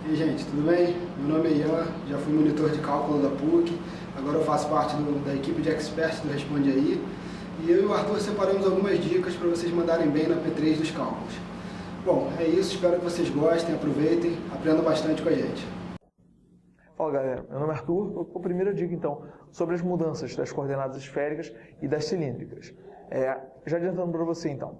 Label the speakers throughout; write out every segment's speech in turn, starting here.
Speaker 1: E aí, gente, tudo bem? Meu nome é Ian, já fui monitor de cálculo da PUC, agora eu faço parte da equipe de experts do Responde Aí, e eu e o Arthur separamos algumas dicas para vocês mandarem bem na P3 dos cálculos. Bom, é isso, espero que vocês gostem, aproveitem, aprendam bastante com a gente.
Speaker 2: Fala galera, meu nome é Arthur, estou com a primeira dica então sobre as mudanças das coordenadas esféricas e das cilíndricas. Já adiantando para você então,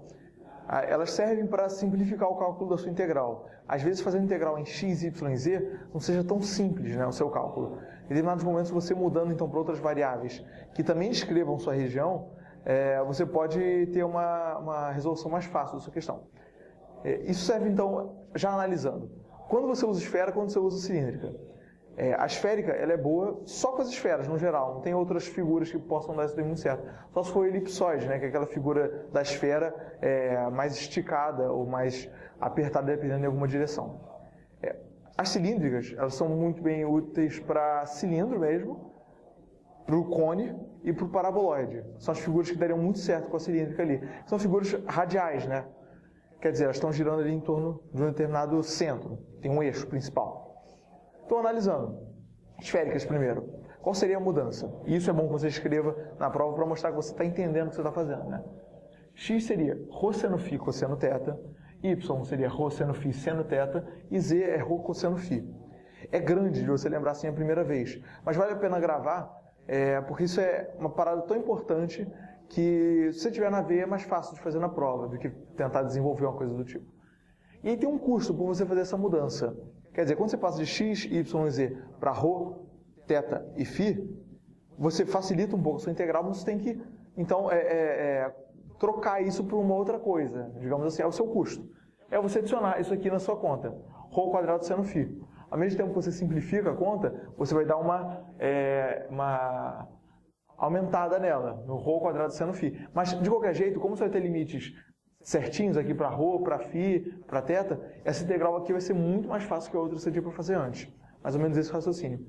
Speaker 2: elas servem para simplificar o cálculo da sua integral. Às vezes fazer integral em x, y e z não seja tão simples, né, o seu cálculo. Em determinados momentos você mudando então para outras variáveis que também descrevam sua região, você pode ter uma resolução mais fácil da sua questão. Isso serve então, já analisando, quando você usa esfera, quando você usa cilíndrica. A esférica ela é boa só com as esferas, no geral. Não tem outras figuras que possam dar isso daí muito certo. Só se for elipsoide, né, que é aquela figura da esfera mais esticada ou mais apertada, dependendo de alguma direção. As cilíndricas elas são muito bem úteis para cilindro mesmo, para o cone e para o paraboloide. São as figuras que dariam muito certo com a cilíndrica ali. São figuras radiais, né? Quer dizer, elas estão girando ali em torno de um determinado centro. Tem um eixo principal. Estou analisando. Esféricas primeiro. Qual seria a mudança? E isso é bom que você escreva na prova para mostrar que você está entendendo o que você está fazendo, né? X seria ρ seno φ cosseno θ, Y seria ρ seno φ seno θ e Z é ρ cosseno φ. É grande de você lembrar assim a primeira vez, mas vale a pena gravar, porque isso é uma parada tão importante que se você tiver na veia é mais fácil de fazer na prova do que tentar desenvolver uma coisa do tipo. E aí tem um custo por você fazer essa mudança. Quer dizer, quando você passa de x, y e z para ρ, θ e φ, você facilita um pouco a sua integral, mas você tem que, então, trocar isso por uma outra coisa. Digamos assim, é o seu custo. É você adicionar isso aqui na sua conta. Ρ ao quadrado seno φ. Ao mesmo tempo que você simplifica a conta, você vai dar uma aumentada nela, no ρ ao quadrado seno φ. Mas, de qualquer jeito, como você vai ter limites certinhos aqui para ρ, para φ, para θ, essa integral aqui vai ser muito mais fácil que a outra que você tinha para fazer antes. Mais ou menos esse raciocínio.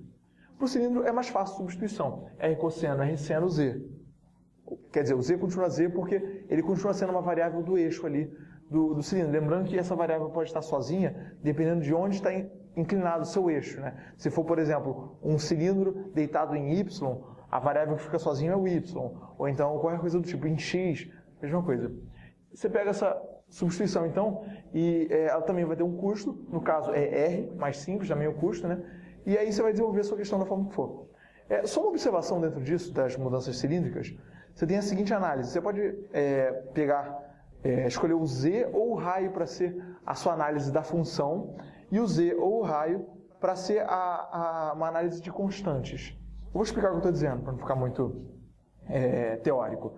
Speaker 2: Para o cilindro é mais fácil a substituição. R cosseno, R seno, Z. Quer dizer, o Z continua Z porque ele continua sendo uma variável do eixo ali do cilindro. Lembrando que essa variável pode estar sozinha, dependendo de onde está inclinado o seu eixo, né? Se for, por exemplo, um cilindro deitado em Y, a variável que fica sozinha é o Y. Ou então qualquer coisa do tipo, em X, mesma coisa. Você pega essa substituição, então, e ela também vai ter um custo, no caso é R, mais simples, também o custo, né? E aí você vai desenvolver a sua questão da forma que for. Só uma observação dentro disso, das mudanças cilíndricas, você tem a seguinte análise, você pode escolher o Z ou o raio para ser a sua análise da função, e o Z ou o raio para ser uma análise de constantes. Eu vou explicar o que eu estou dizendo, para não ficar muito teórico.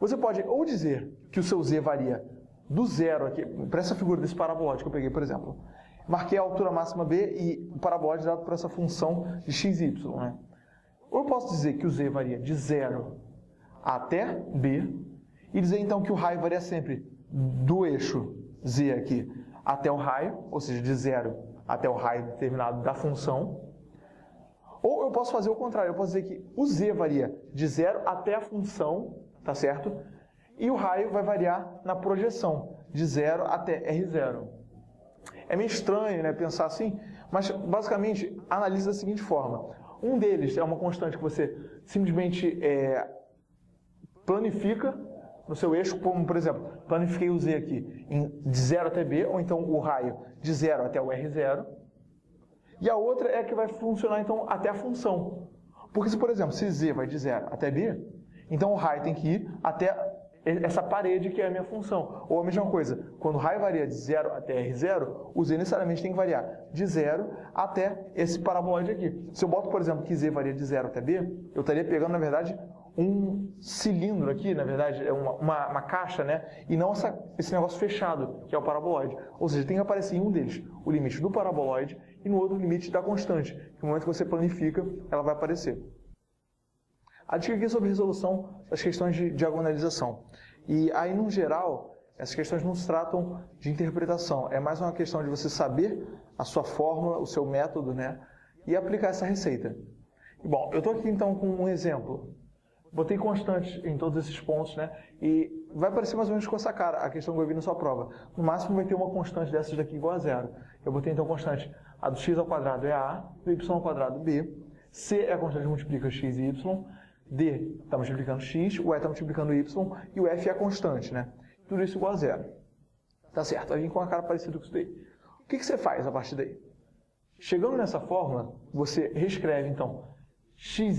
Speaker 2: Você pode ou dizer que o seu Z varia do zero aqui, para essa figura desse paraboloide que eu peguei, por exemplo. Marquei a altura máxima B e o paraboloide dado por essa função de x e y, né? Ou eu posso dizer que o Z varia de 0 até B e dizer então que o raio varia sempre do eixo Z aqui até o raio, ou seja, de 0 até o raio determinado da função. Ou eu posso fazer o contrário, eu posso dizer que o Z varia de 0 até a função, tá certo? E o raio vai variar na projeção, de 0 até R0. É meio estranho, né, pensar assim, mas basicamente analisa da seguinte forma. Um deles é uma constante que você simplesmente planifica no seu eixo, como por exemplo, planifiquei o Z aqui de 0 até B, ou então o raio de 0 até o R0. E a outra é a que vai funcionar então até a função. Porque se, por exemplo, se Z vai de 0 até B, então o raio tem que ir até essa parede que é a minha função. Ou a mesma coisa, quando o raio varia de 0 até R0, o Z necessariamente tem que variar de 0 até esse paraboloide aqui. Se eu boto, por exemplo, que Z varia de 0 até B, eu estaria pegando, na verdade, um cilindro aqui, na verdade, é uma caixa, né? E não esse negócio fechado, que é o paraboloide. Ou seja, tem que aparecer em um deles o limite do paraboloide e no outro o limite da constante. Que no momento que você planifica, ela vai aparecer. A dica aqui é sobre resolução das questões de diagonalização. E aí, no geral, essas questões não se tratam de interpretação. É mais uma questão de você saber a sua fórmula, o seu método, né? E aplicar essa receita. Bom, eu estou aqui então com um exemplo. Botei constantes em todos esses pontos, né? E vai parecer mais ou menos com essa cara a questão que eu vi na sua prova. No máximo vai ter uma constante dessas daqui igual a zero. Eu botei então constante A do x ao quadrado é a, do y ao quadrado b, c é a constante que multiplica x e y, d está multiplicando x, o e está multiplicando y, e o f é a constante, né? Tudo isso igual a zero. Tá certo, vai vir com uma cara parecida com isso daí. O que você faz a partir daí? Chegando nessa fórmula, você reescreve, então, xy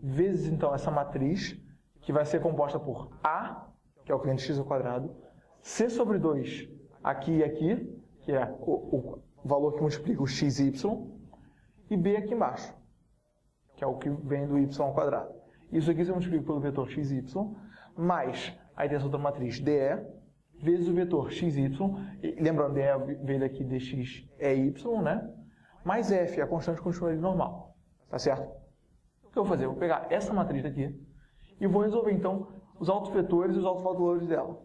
Speaker 2: vezes, então, essa matriz, que vai ser composta por a, que é o cliente x ao quadrado, c sobre 2 aqui e aqui, que é o valor que multiplica o x e y, e b aqui embaixo, que é o que vem do y ao quadrado. Isso aqui você multiplica pelo vetor x e y, mais a intenção da matriz dE, vezes o vetor x e y, e, lembrando, dE veio daqui, dx é y, né? Mais f, a constante continua ali normal, tá certo? O que eu vou fazer? Eu vou pegar essa matriz daqui e vou resolver, então, os autovetores e os autovalores dela.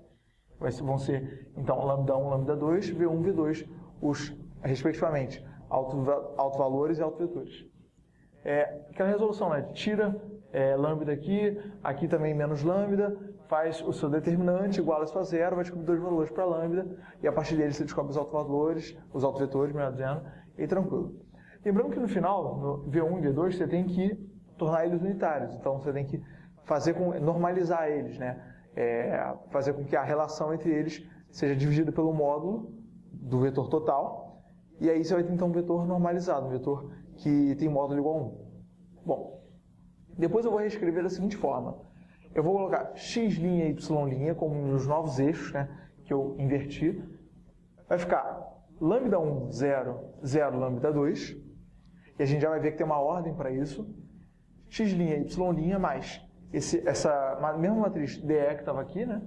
Speaker 2: Vão ser, então, lambda 1, lambda 2, v1, v2, os, respectivamente, autovalores e autovetores. Aquela resolução, né? Tira lambda aqui também menos lambda, faz o seu determinante, iguala isso a zero, vai descobrir dois valores para lambda, e a partir dele você descobre os autovalores, os autovetores, melhor dizendo, e tranquilo. Lembrando que no final, no V1 e V2, você tem que tornar eles unitários, então você tem que normalizar eles, né? Fazer com que a relação entre eles seja dividida pelo módulo do vetor total, e aí você vai ter então um vetor normalizado, um vetor que tem módulo igual a 1. Bom, depois eu vou reescrever da seguinte forma. Eu vou colocar x' e y' como os novos eixos, né, que eu inverti. Vai ficar lambda 1, 0, 0, lambda 2. E a gente já vai ver que tem uma ordem para isso. X' e y' mais essa mesma matriz DE que estava aqui, né,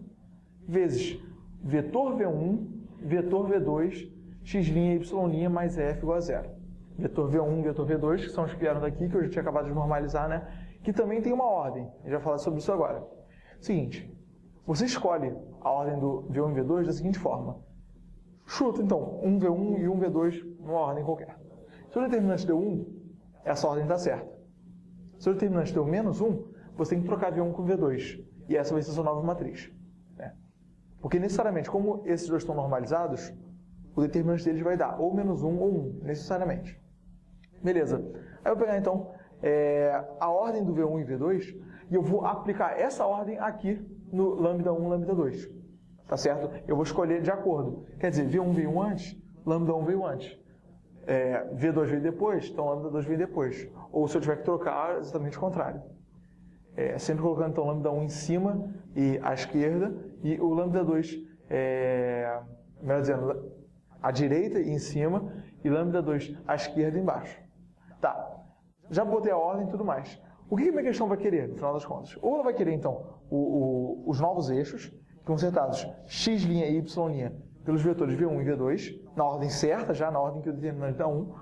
Speaker 2: vezes vetor V1, vetor V2, x' e y' mais f igual a 0. Vetor V1, vetor V2, que são os que vieram daqui, que eu já tinha acabado de normalizar, né? Que também tem uma ordem. A gente vai falar sobre isso agora. Seguinte, você escolhe a ordem do V1 e V2 da seguinte forma. Chuta, então, um V1 e um V2 numa ordem qualquer. Se o determinante deu 1, essa ordem está certa. Se o determinante deu menos 1, você tem que trocar V1 com V2. E essa vai ser a sua nova matriz. Né? Porque, necessariamente, como esses dois estão normalizados, o determinante deles vai dar ou menos 1 ou 1, necessariamente. Beleza. Aí eu vou pegar, então, a ordem do V1 e V2 e eu vou aplicar essa ordem aqui no lambda 1, lambda 2. Tá certo? Eu vou escolher de acordo. Quer dizer, V1 veio antes, lambda 1 veio antes. V2 veio depois, então lambda 2 veio depois. Ou se eu tiver que trocar, exatamente o contrário. Sempre colocando, então, lambda 1 em cima e à esquerda, e o lambda 2, melhor dizendo, à direita e em cima, e lambda 2 à esquerda e embaixo. Tá, já botei a ordem e tudo mais. O que a minha questão vai querer, no final das contas? Ou ela vai querer, então, os novos eixos, que vão ser dados x' e y' pelos vetores V1 e V2, na ordem certa, já na ordem que o determinante dá 1,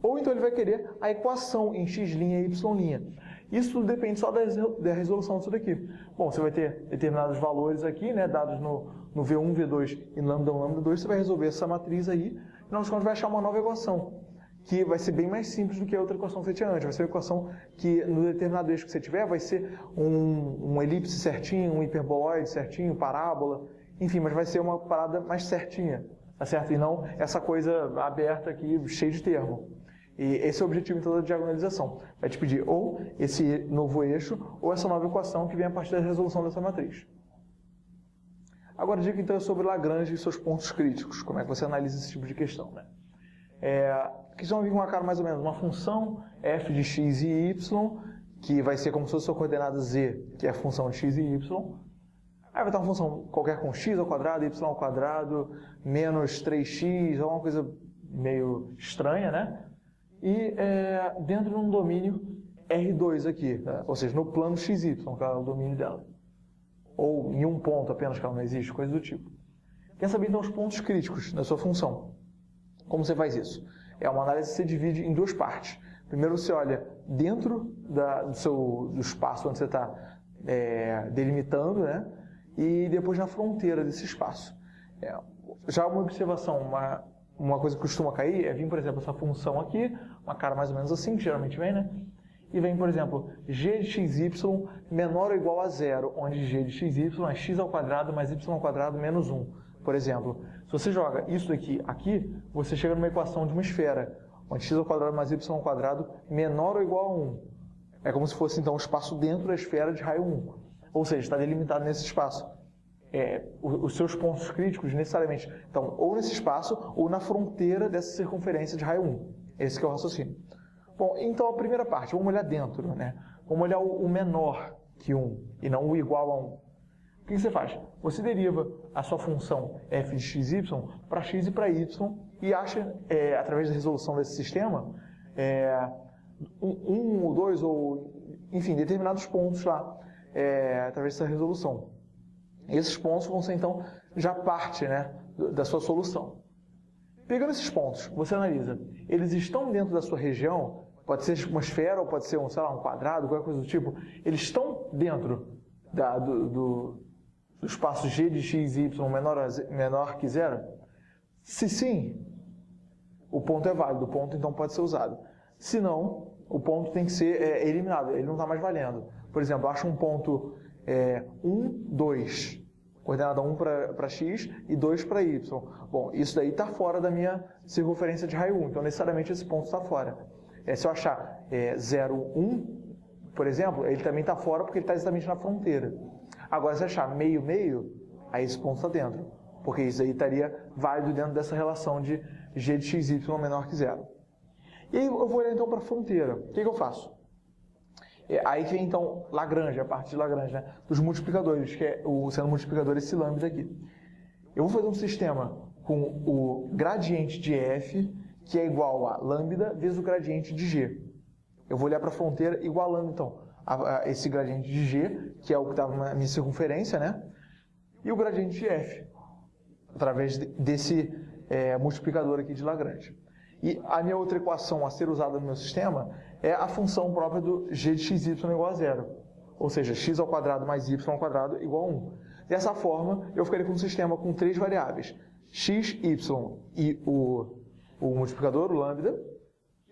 Speaker 2: ou então ele vai querer a equação em x' e y'. Isso tudo depende só da resolução disso daqui. Bom, você vai ter determinados valores aqui, né, dados no V1, V2 e no lambda 1, lambda 2, você vai resolver essa matriz aí, e nós vai achar uma nova equação, que vai ser bem mais simples do que a outra equação que você tinha antes. Vai ser uma equação que, no determinado eixo que você tiver, vai ser um elipse certinho, um hiperboloide certinho, parábola, enfim, mas vai ser uma parada mais certinha, tá certo? E não essa coisa aberta aqui, cheia de termo. E esse é o objetivo, então, da diagonalização. Vai te pedir ou esse novo eixo, ou essa nova equação que vem a partir da resolução dessa matriz. Agora, a dica, então, é sobre Lagrange e seus pontos críticos. Como é que você analisa esse tipo de questão, né? Aqui vão vir com uma cara mais ou menos uma função f de x e y, que vai ser como se fosse a coordenada z, que é a função de x e y. Aí vai ter uma função qualquer com x ao quadrado, y ao quadrado, menos 3x, alguma coisa meio estranha, né? E dentro de um domínio R2 aqui, né? Ou seja, no plano XY, que é o domínio dela. Ou em um ponto apenas, que ela não existe, coisa do tipo. Quer saber então os pontos críticos da sua função? Como você faz isso? É uma análise que você divide em duas partes. Primeiro você olha dentro do espaço onde você está delimitando, né? E depois na fronteira desse espaço. Já uma observação, uma coisa que costuma cair é vir, por exemplo, essa função aqui, uma cara mais ou menos assim, que geralmente vem, né? E vem, por exemplo, g de xy menor ou igual a zero, onde g de xy é x ao quadrado mais y ao quadrado menos 1. Por exemplo, se você joga isso daqui aqui, você chega numa equação de uma esfera, onde x ao quadrado mais y ao quadrado menor ou igual a 1. É como se fosse, então, um espaço dentro da esfera de raio 1. Ou seja, está delimitado nesse espaço. Os seus pontos críticos, necessariamente, estão ou nesse espaço ou na fronteira dessa circunferência de raio 1. Esse que é o raciocínio. Bom, então a primeira parte, vamos olhar dentro, né? Vamos olhar o menor que 1 e não o igual a 1. O que você faz? Você deriva a sua função f de x, y para x e para y e acha, através da resolução desse sistema, um ou dois, ou enfim, determinados pontos lá, através dessa resolução. Esses pontos vão ser, então, já parte, né, da sua solução. Pegando esses pontos, você analisa, eles estão dentro da sua região, pode ser uma esfera ou pode ser sei lá, um quadrado, qualquer coisa do tipo, eles estão dentro do espaço g de x e y menor que zero? Se sim, o ponto é válido, o ponto então pode ser usado. Se não, o ponto tem que ser eliminado, ele não está mais valendo. Por exemplo, eu acho um ponto 1, 2, coordenada 1 para x e 2 para y. Bom, isso daí está fora da minha circunferência de raio 1, então necessariamente esse ponto está fora. Se eu achar 0, 1, por exemplo, ele também está fora porque ele está exatamente na fronteira. Agora, se eu achar meio, meio, aí esse ponto está dentro, porque isso aí estaria válido dentro dessa relação de g de x, y menor que 0. E aí eu vou olhar então para a fronteira. O que eu faço? Aí vem então Lagrange, a parte de Lagrange, né? Dos multiplicadores, que é sendo multiplicador esse lambda aqui. Eu vou fazer um sistema com o gradiente de f, que é igual a lambda vezes o gradiente de g. Eu vou olhar para a fronteira igualando então esse gradiente de g, que é o que estava na minha circunferência, né? E o gradiente de f, através desse multiplicador aqui de Lagrange. E a minha outra equação a ser usada no meu sistema é a função própria do g de xy igual a 0. Ou seja, x ao quadrado mais y ao quadrado igual a 1. Dessa forma, eu ficaria com um sistema com 3 variáveis. X, y e o multiplicador, o lambda.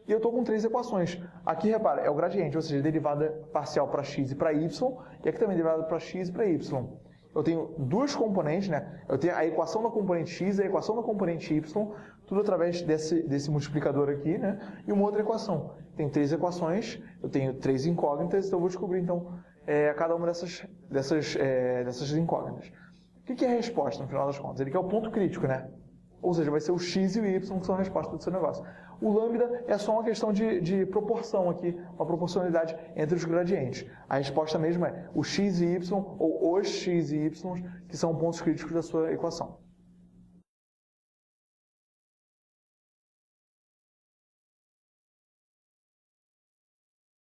Speaker 2: E eu estou com 3 equações. Aqui, repara, é o gradiente, ou seja, derivada parcial para x e para y. E aqui também derivada para x e para y. Eu tenho duas componentes, né? Eu tenho a equação da componente x e a equação da componente y, tudo através desse multiplicador aqui, né? E uma outra equação. Tenho 3 equações, eu tenho 3 incógnitas, então eu vou descobrir então cada uma dessas incógnitas. O que é a resposta, no final das contas? Ele quer o ponto crítico, né? Ou seja, vai ser o x e o y que são a resposta do seu negócio. O lambda é só uma questão de proporção aqui, uma proporcionalidade entre os gradientes. A resposta mesmo é o x e y, ou os x e y, que são pontos críticos da sua equação.